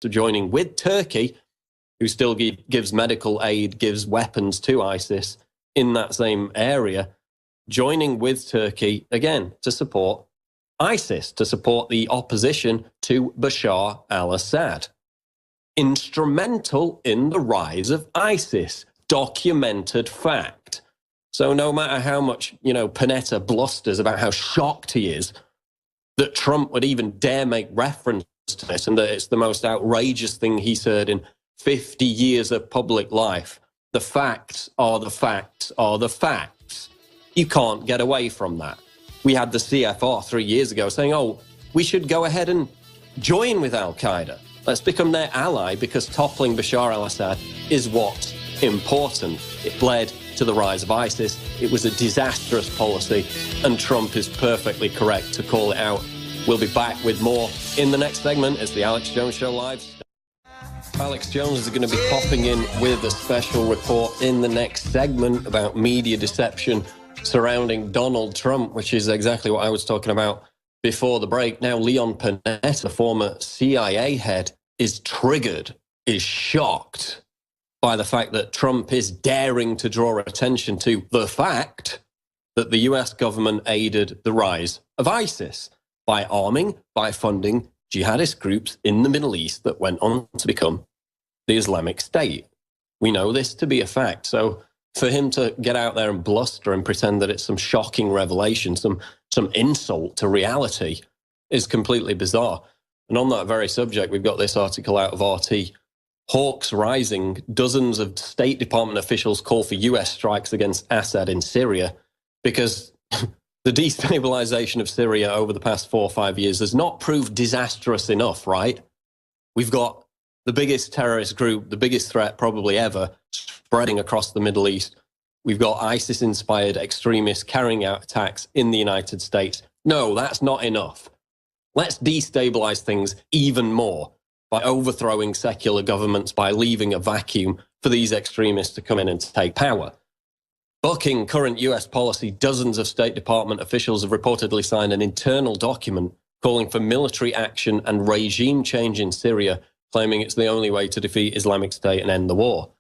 to joining with Turkey, who still gives medical aid, gives weapons to ISIS in that same area, joining with Turkey, again, to support ISIS, to support the opposition to Bashar al-Assad. Instrumental in the rise of ISIS. Documented fact. So no matter how much, Panetta blusters about how shocked he is that Trump would even dare make reference to this and that it's the most outrageous thing he's heard in 50 years of public life, the facts are the facts are the facts. You can't get away from that. We had the CFR 3 years ago saying, oh, we should go ahead and join with al-Qaeda. Let's become their ally because toppling Bashar al-Assad is what's important. It led to the rise of ISIS. It was a disastrous policy, and Trump is perfectly correct to call it out. We'll be back with more in the next segment. It's the Alex Jones Show Live. Alex Jones is going to be popping in with a special report in the next segment about media deception surrounding Donald Trump, which is exactly what I was talking about before the break. Now, Leon Panetta, the former CIA head, is triggered, is shocked by the fact that Trump is daring to draw attention to the fact that the US government aided the rise of ISIS by arming, by funding jihadist groups in the Middle East that went on to become the Islamic State. We know this to be a fact. So for him to get out there and bluster and pretend that it's some shocking revelation, some insult to reality is completely bizarre. And on that very subject, we've got this article out of RT. Hawks rising. Dozens of State Department officials call for US strikes against Assad in Syria because the destabilization of Syria over the past 4 or 5 years has not proved disastrous enough, right? We've got the biggest terrorist group, the biggest threat probably ever, spreading across the Middle East. We've got ISIS-inspired extremists carrying out attacks in the United States. No, that's not enough. Let's destabilize things even more by overthrowing secular governments, by leaving a vacuum for these extremists to come in and take power. Bucking current US policy, dozens of State Department officials have reportedly signed an internal document calling for military action and regime change in Syria, claiming it's the only way to defeat Islamic State and end the war.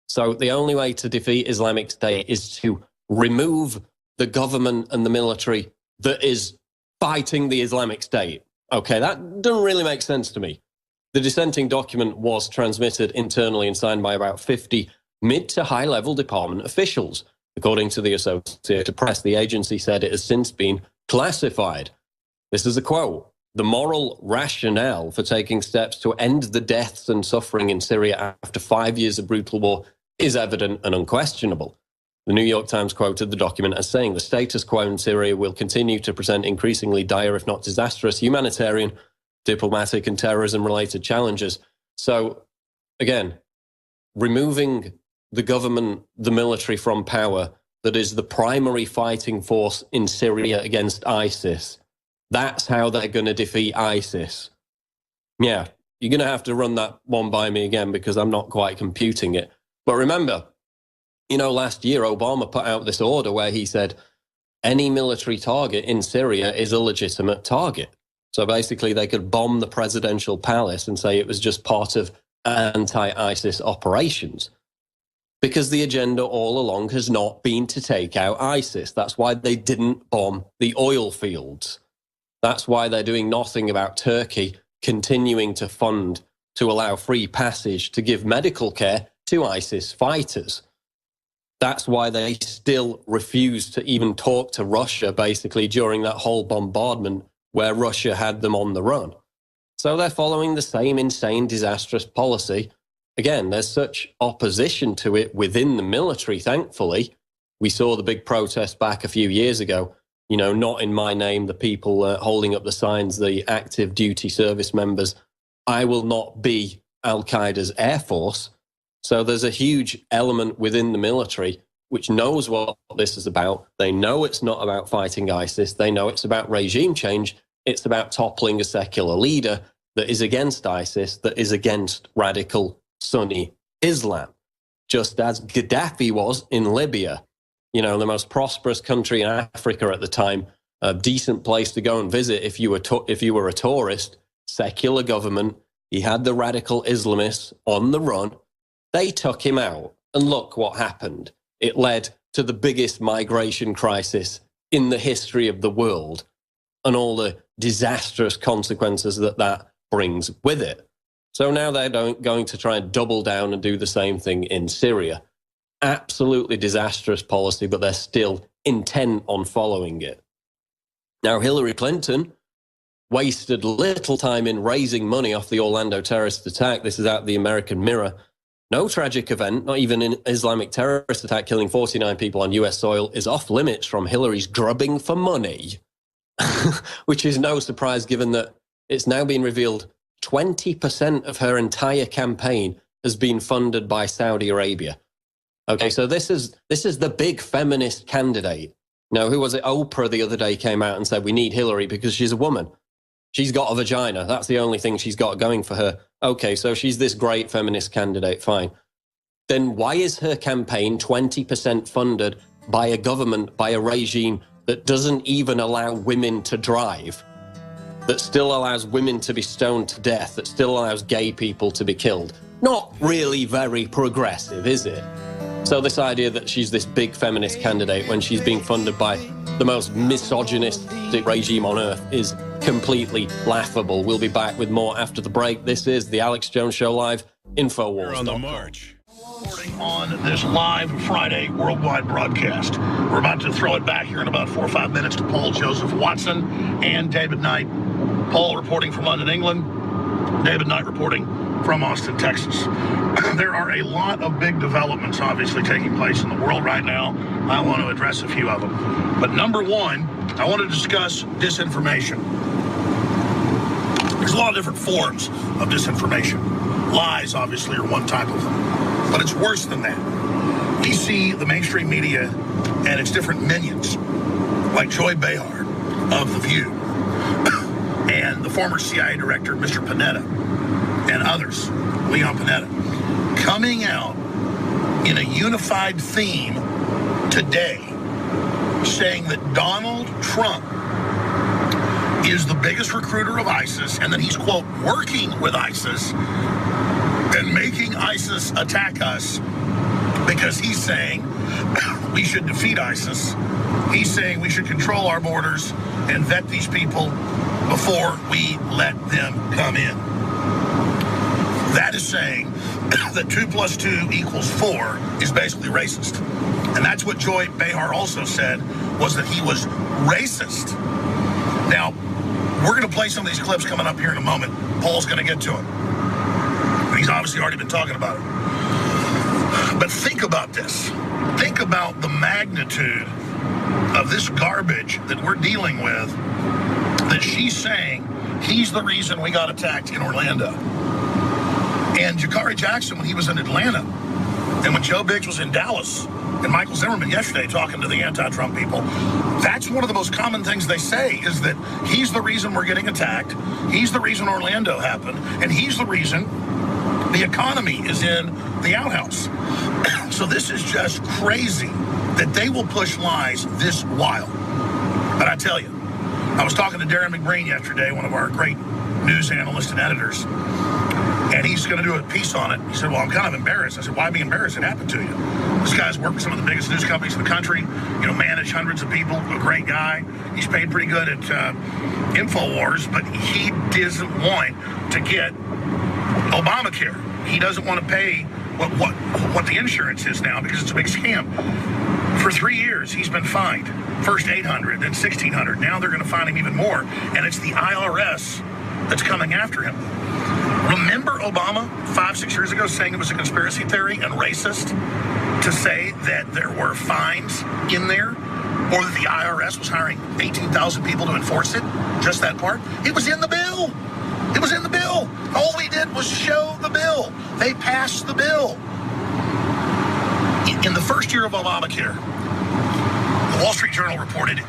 So the only way to defeat Islamic State is to remove the government and the military that is fighting the Islamic State. Okay, that doesn't really make sense to me. The dissenting document was transmitted internally and signed by about 50 mid to high-level department officials. According to the Associated Press, the agency said it has since been classified. This is a quote. The moral rationale for taking steps to end the deaths and suffering in Syria after 5 years of brutal war is evident and unquestionable. The New York Times quoted the document as saying the status quo in Syria will continue to present increasingly dire, if not disastrous, humanitarian, diplomatic and terrorism-related challenges. So, again, removing the government, the military from power that is the primary fighting force in Syria against ISIS, that's how they're going to defeat ISIS. Yeah, you're going to have to run that one by me again because I'm not quite computing it. But remember, last year Obama put out this order where he said any military target in Syria is a legitimate target. So basically they could bomb the presidential palace and say it was just part of anti-ISIS operations. Because the agenda all along has not been to take out ISIS. That's why they didn't bomb the oil fields. That's why they're doing nothing about Turkey continuing to fund, to allow free passage, to give medical care to ISIS fighters. That's why they still refuse to even talk to Russia, basically, during that whole bombardment where Russia had them on the run. So they're following the same insane, disastrous policy. Again, there's such opposition to it within the military, thankfully. We saw the big protest back a few years ago. Not in my name, the people holding up the signs, the active duty service members. I will not be al-Qaeda's air force. So there's a huge element within the military which knows what this is about. They know it's not about fighting ISIS. They know it's about regime change. It's about toppling a secular leader that is against ISIS, that is against radical Sunni Islam, just as Gaddafi was in Libya. The most prosperous country in Africa at the time, a decent place to go and visit if you were a tourist, secular government, He had the radical Islamists on the run. They took him out. And look what happened. It led to the biggest migration crisis in the history of the world and all the disastrous consequences that that brings with it. So now they're going to try and double down and do the same thing in Syria. Absolutely disastrous policy, but they're still intent on following it. Now, Hillary Clinton wasted little time in raising money off the Orlando terrorist attack. This is out of the American Mirror. No tragic event, not even an Islamic terrorist attack killing 49 people on US soil, is off limits from Hillary's grubbing for money, which is no surprise given that it's now been revealed 20% of her entire campaign has been funded by Saudi Arabia. Okay, so this is the big feminist candidate. Now, who was it? Oprah the other day came out and said, we need Hillary because she's a woman. She's got a vagina. That's the only thing she's got going for her. Okay, so she's this great feminist candidate, fine. Then why is her campaign 20% funded by a government, by a regime that doesn't even allow women to drive, that still allows women to be stoned to death, that still allows gay people to be killed? Not really very progressive, is it? So this idea that she's this big feminist candidate when she's being funded by the most misogynistic regime on earth is completely laughable. We'll be back with more after the break. This is the Alex Jones Show Live, Infowars. On the march. On this live Friday worldwide broadcast. We're about to throw it back here in about 4 or 5 minutes to Paul Joseph Watson and David Knight. Paul reporting from London, England. David Knight reporting from Austin, Texas. There are a lot of big developments obviously taking place in the world right now. I want to address a few of them. But number one, I want to discuss disinformation. There's a lot of different forms of disinformation. Lies, obviously, are one type of them. But it's worse than that. We see the mainstream media and its different minions, like Joy Behar of The View, and the former CIA director, Mr. Panetta, and others, Leon Panetta, coming out in a unified theme today, saying that Donald Trump is the biggest recruiter of ISIS and that he's, quote, working with ISIS and making ISIS attack us because he's saying we should defeat ISIS. He's saying we should control our borders and vet these people before we let them come in. That is saying that 2 + 2 = 4 is basically racist. And that's what Joy Behar also said, was that he was racist. Now, we're going to play some of these clips coming up here in a moment. Paul's going to get to it. He's obviously already been talking about it. But think about this. Think about the magnitude of this garbage that we're dealing with, that she's saying he's the reason we got attacked in Orlando. And Jakari Jackson, when he was in Atlanta, and when Joe Biggs was in Dallas, and Michael Zimmerman yesterday talking to the anti-Trump people, that's one of the most common things they say, is that he's the reason we're getting attacked, he's the reason Orlando happened, and he's the reason the economy is in the outhouse. So this is just crazy that they will push lies this wild. But I tell you, I was talking to Darren McBreen yesterday, one of our great news analysts and editors, and he's going to do a piece on it. He said, well, I'm kind of embarrassed. I said, why be embarrassed? It happened to you. This guy's worked with some of the biggest news companies in the country, managed hundreds of people, a great guy. He's paid pretty good at InfoWars, but he doesn't want to get Obamacare. He doesn't want to pay what the insurance is now because it's a big scam. For 3 years, he's been fined. First $800, then $1,600. Now they're going to fine him even more, and it's the IRS that's coming after him. Remember Obama 5-6 years ago saying it was a conspiracy theory and racist to say that there were fines in there, or that the IRS was hiring 18,000 people to enforce it? Just that part? It was in the bill. It was in the bill. All we did was show the bill. They passed the bill. In the first year of Obamacare, the Wall Street Journal reported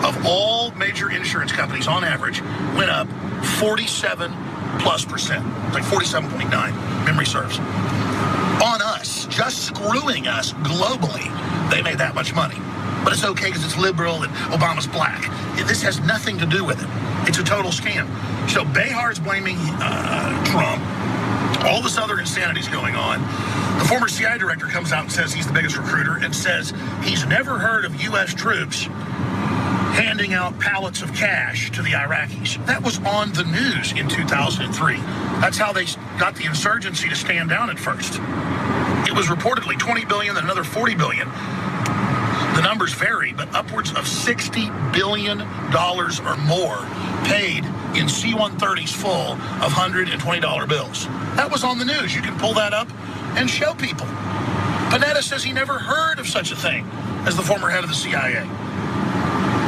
of all major insurance companies on average went up 47+%. It's like 47.9, memory serves. On us, just screwing us globally, they made that much money. But it's okay because it's liberal and Obama's black. This has nothing to do with it. It's a total scam. So Behar's blaming Trump. All this other insanity is going on. The former CIA director comes out and says he's the biggest recruiter and says he's never heard of U.S. troops handing out pallets of cash to the Iraqis. That was on the news in 2003. That's how they got the insurgency to stand down at first. It was reportedly $20 billion, then another $40 billion. The numbers vary, but upwards of $60 billion or more paid in C-130s full of $120 bills. That was on the news. You can pull that up and show people. Panetta says he never heard of such a thing as the former head of the CIA.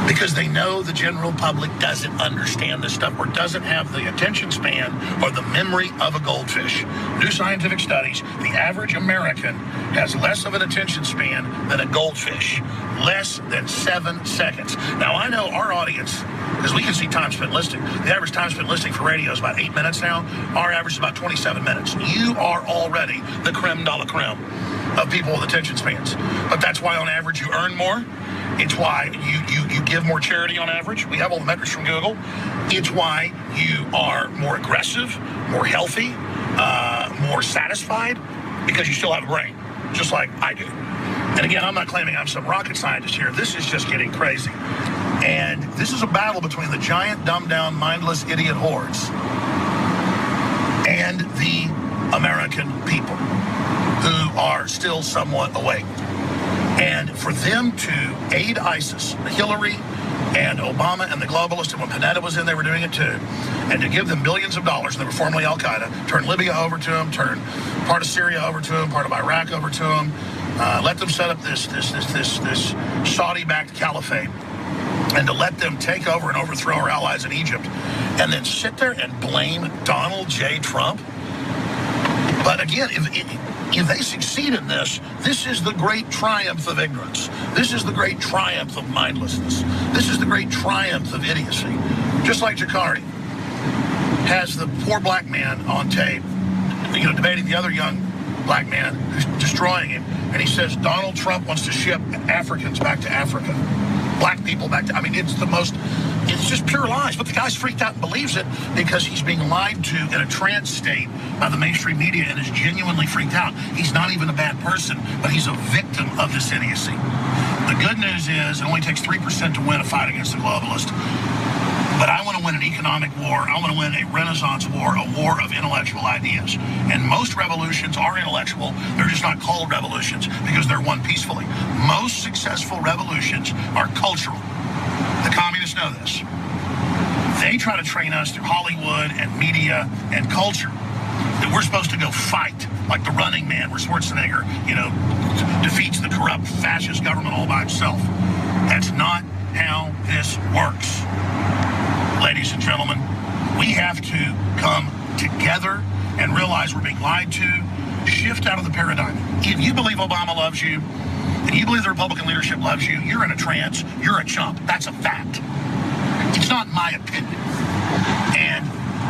Because they know the general public doesn't understand this stuff or doesn't have the attention span or the memory of a goldfish. New scientific studies, the average American has less of an attention span than a goldfish. Less than 7 seconds. Now, I know our audience, because we can see time spent listening. The average time spent listening for radio is about 8 minutes now. Our average is about 27 minutes. You are already the creme de la creme of people with attention spans. But that's why on average you earn more. It's why you give more charity on average. We have all the metrics from Google. It's why you are more aggressive, more healthy, more satisfied, because you still have a brain, just like I do. And again, I'm not claiming I'm some rocket scientist here. This is just getting crazy. And this is a battle between the giant, dumbed-down, mindless, idiot hordes and the American people who are still somewhat awake. And for them to aid ISIS, Hillary and Obama and the globalists, and when Panetta was in, they were doing it too, and to give them billions of dollars, they were formerly Al-Qaeda, turn Libya over to them, turn part of Syria over to them, part of Iraq over to them, let them set up this Saudi-backed caliphate, and to let them take over and overthrow our allies in Egypt, and then sit there and blame Donald J. Trump. But again, if they succeed in this, this is the great triumph of ignorance. This is the great triumph of mindlessness. This is the great triumph of idiocy. Just like Jakarta has the poor black man on tape, debating the other young black man who's destroying him, and he says Donald Trump wants to ship Africans back to Africa. Black people back to, it's just pure lies. But the guy's freaked out and believes it because he's being lied to in a trance state by the mainstream media and is genuinely freaked out. He's not even a bad person, but he's a victim of this idiocy. The good news is it only takes 3% to win a fight against the globalist. But I want to win an economic war. I want to win a Renaissance war, a war of intellectual ideas. And most revolutions are intellectual. They're just not called revolutions because they're won peacefully. Most successful revolutions are cultural. The communists know this. They try to train us through Hollywood and media and culture that we're supposed to go fight like the Running Man, where Schwarzenegger, defeats the corrupt fascist government all by himself. That's not how this works. Ladies and gentlemen, we have to come together and realize we're being lied to, shift out of the paradigm. If you believe Obama loves you, and you believe the Republican leadership loves you, you're in a trance, you're a chump. That's a fact. It's not my opinion. And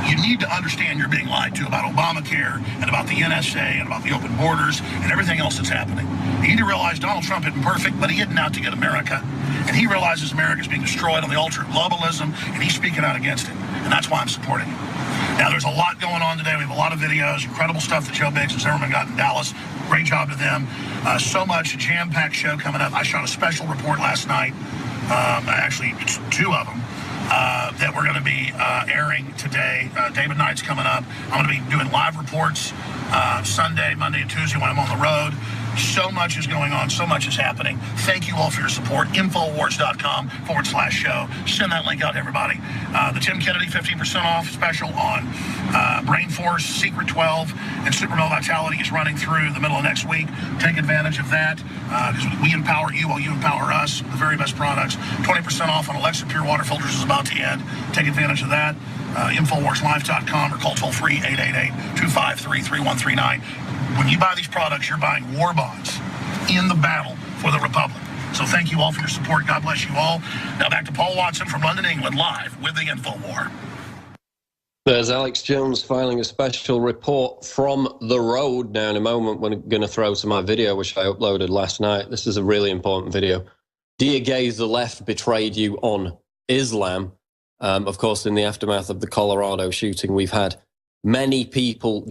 you need to understand you're being lied to about Obamacare and about the NSA and about the open borders and everything else that's happening. You need to realize Donald Trump isn't perfect, but he isn't out to get America. And he realizes America is being destroyed on the altar of globalism, and he's speaking out against it. And that's why I'm supporting him. Now, there's a lot going on today. We have a lot of videos, incredible stuff that Joe Biggs and Zimmerman got in Dallas. Great job to them. So much jam-packed show coming up. I shot a special report last night. Actually, it's 2 of them. That we're going to be airing today. David Knight's coming up. I'm going to be doing live reports Sunday, Monday, and Tuesday when I'm on the road. So much is going on. So much is happening. Thank you all for your support. Infowars.com/show. Send that link out to everybody. The Tim Kennedy 15% off special on Brain Force, Secret 12, and Supernova Vitality is running through the middle of next week. Take advantage of that because we empower you while you empower us. The very best products. 20% off on Alexa Pure Water Filters is about to end. Take advantage of that. InfoWarsLife.com or call toll-free 888-253-3139. When you buy these products, you're buying war bonds in the battle for the Republic. So thank you all for your support. God bless you all. Now back to Paul Watson from London, England, live with the InfoWar. There's Alex Jones filing a special report from the road. Now, in a moment, we're going to throw to my video, which I uploaded last night. This is a really important video. Dear gays, the left betrayed you on Islam. Of course, in the aftermath of the Colorado shooting, we've had many people